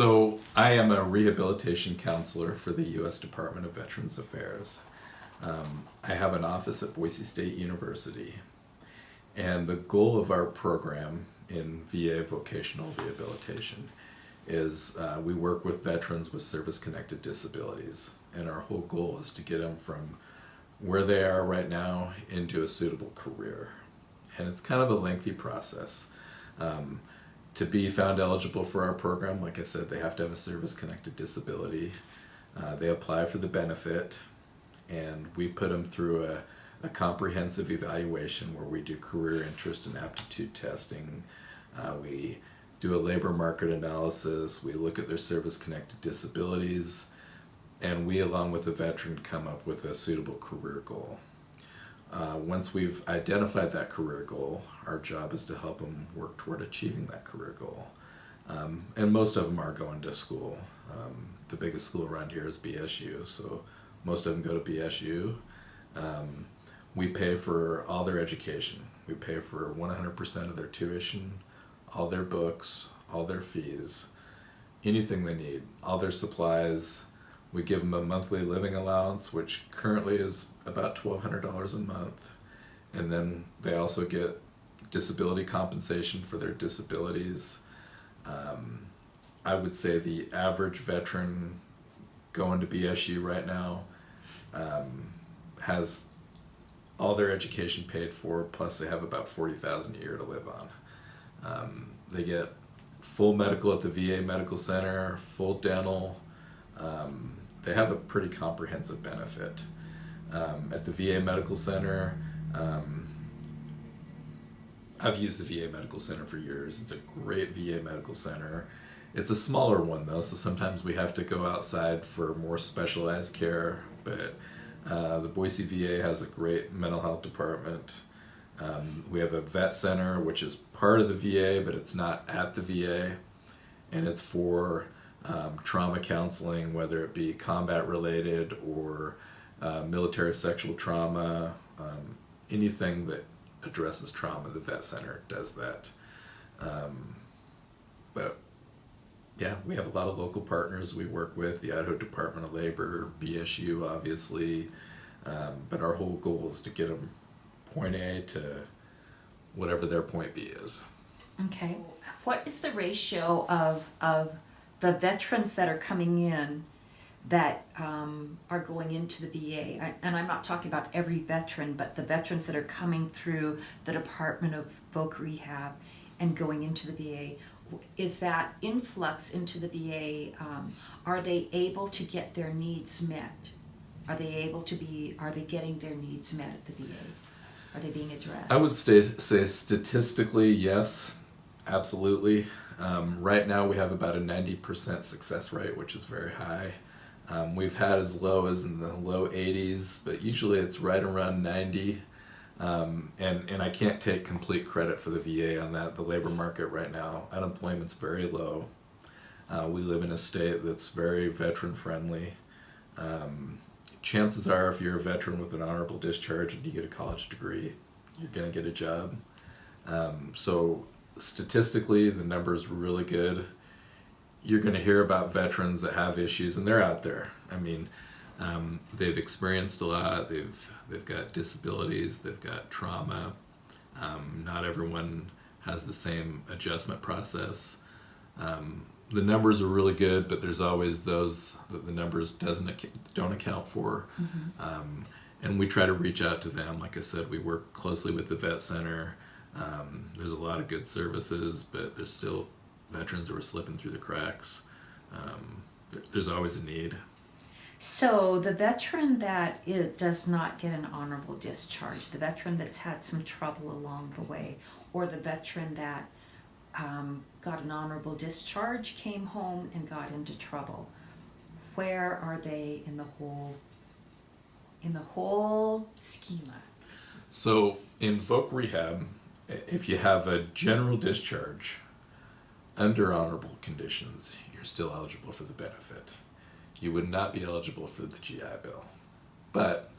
So I am a rehabilitation counselor for the U.S. Department of Veterans Affairs. I have an office at Boise State University, and the goal of our program in VA vocational rehabilitation is we work with veterans with service-connected disabilities, and our whole goal is to get them from where they are right now into a suitable career. And it's kind of a lengthy process. To be found eligible for our program, like I said, they have to have a service-connected disability. They apply for the benefit, and we put them through a comprehensive evaluation where we do career interest and aptitude testing. We do a labor market analysis. We look at their service-connected disabilities, and we, along with the veteran, come up with a suitable career goal. Once we've identified that career goal, our job is to help them work toward achieving that career goal. And most of them are going to school. The biggest school around here is B.S.U, so most of them go to B.S.U. We pay for all their education. We pay for 100% of their tuition, all their books, all their fees, anything they need, all their supplies. We give them a monthly living allowance, which currently is about $1,200 a month. And then they also get disability compensation for their disabilities. I would say the average veteran going to BSU right now has all their education paid for, plus they have about $40,000 a year to live on. They get full medical at the VA Medical Center, full dental. They have a pretty comprehensive benefit. At the VA Medical Center, I've used the VA Medical Center for years. It's a great VA Medical Center. It's a smaller one though, so sometimes we have to go outside for more specialized care, but the Boise VA has a great mental health department. We have a vet center, which is part of the VA, but it's not at the VA, and it's for trauma counseling, whether it be combat related or military sexual trauma, anything that addresses trauma. The vet center does that. But yeah, we have a lot of local partners we work with, the Idaho Department of Labor, B.S.U. obviously, but our whole goal is to get them point A to whatever their point B is. Okay. What is the ratio of the veterans that are coming in that are going into the VA? And I'm not talking about every veteran, but the veterans that are coming through the Department of Voc Rehab and going into the VA. Is that influx into the VA, are they able to get their needs met? Are they getting their needs met at the VA? Are they being addressed? I would say statistically, yes, absolutely. Right now we have about a 90% success rate, which is very high. We've had as low as in the low 80s, but usually it's right around 90. And I can't take complete credit for the VA on that. The labor market right now, unemployment's very low. We live in a state that's very veteran friendly. Chances are, if you're a veteran with an honorable discharge and you get a college degree, you're going to get a job. So statistically, the number's really good. You're going to hear about veterans that have issues, and they're out there. I mean, they've experienced a lot. They've got disabilities. They've got trauma. Not everyone has the same adjustment process. The numbers are really good, but there's always those that the numbers don't account for. Mm-hmm. And we try to reach out to them. Like I said, we work closely with the vet center. There's a lot of good services, but there's still veterans who are slipping through the cracks. There's always a need. So the veteran that does not get an honorable discharge, the veteran that's had some trouble along the way, or the veteran that got an honorable discharge, came home and got into trouble, where are they in the whole schema? So in Voc Rehab, if you have a general discharge under honorable conditions, you're still eligible for the benefit. You would not be eligible for the GI Bill. But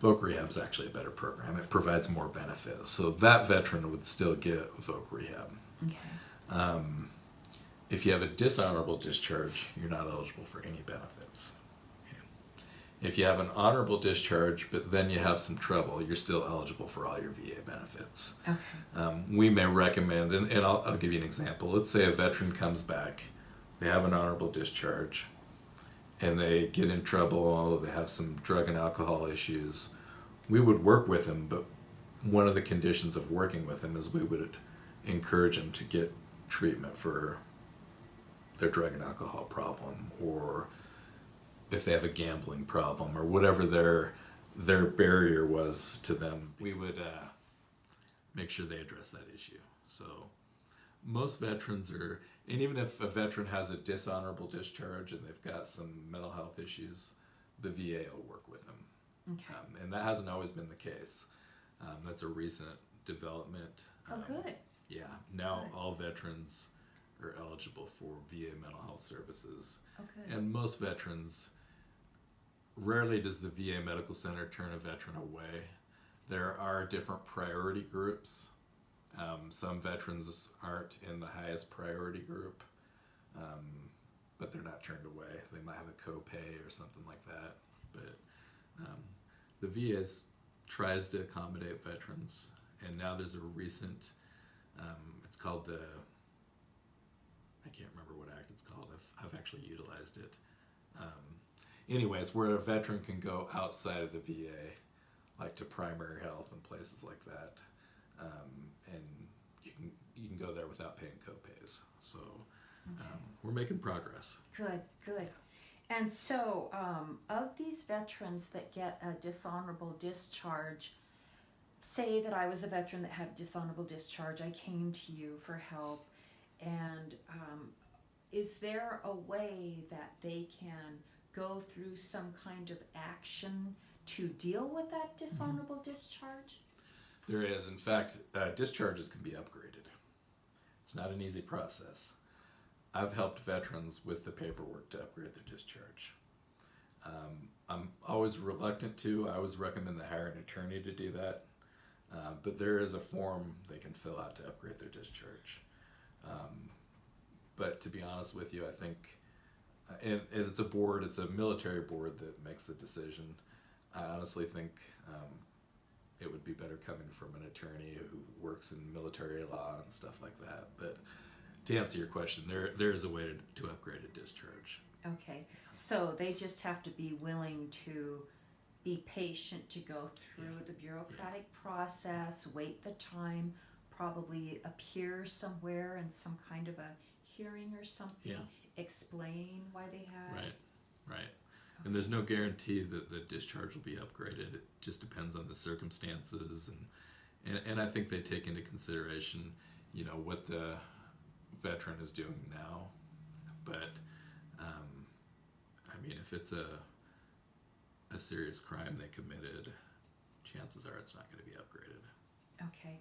Voc Rehab's actually a better program. It provides more benefits. So that veteran would still get Voc Rehab. Okay. If you have a dishonorable discharge, you're not eligible for any benefits. If you have an honorable discharge, but then you have some trouble, you're still eligible for all your VA benefits. Okay. We may recommend, and I'll give you an example. Let's say a veteran comes back, they have an honorable discharge, and they get in trouble, they have some drug and alcohol issues. We would work with them, but one of the conditions of working with them is we would encourage them to get treatment for their drug and alcohol problem, or if they have a gambling problem, or whatever their barrier was to them, we would make sure they address that issue. So most veterans are, and even if a veteran has a dishonorable discharge and they've got some mental health issues, the VA will work with them. Okay. And that hasn't always been the case. That's a recent development. Oh, good. Yeah, now Good. all veterans are eligible for VA mental health services. Oh, good. And most veterans, rarely does the VA Medical Center turn a veteran away. There are different priority groups. Some veterans aren't in the highest priority group, but they're not turned away. They might have a copay or something like that. But the VA tries to accommodate veterans, and now there's a recent, it's called the, I can't remember what act it's called. I've actually utilized it. Anyways, where a veteran can go outside of the VA, like to primary health and places like that, and you can go there without paying copays. So we're making progress. Good, good. And so, of these veterans that get a dishonorable discharge, say that I was a veteran that had a dishonorable discharge, I came to you for help, and is there a way that they can go through some kind of action to deal with that dishonorable discharge? There is. In fact, discharges can be upgraded. It's not an easy process. I've helped veterans with the paperwork to upgrade their discharge. I'm always reluctant to. I always recommend they hire an attorney to do that. But there is a form they can fill out to upgrade their discharge. But to be honest with you, I think, and it's a board, it's a military board that makes the decision. I honestly think it would be better coming from an attorney who works in military law and stuff like that. But to answer your question, there is a way to upgrade a discharge. Okay, so they just have to be willing to be patient to go through the bureaucratic process, wait the time, probably appear somewhere in some kind of a hearing or something, explain why they have. Right. And there's no guarantee that the discharge will be upgraded. It just depends on the circumstances, and I think they take into consideration, what the veteran is doing now. But if it's a serious crime they committed, chances are it's not going to be upgraded. Okay.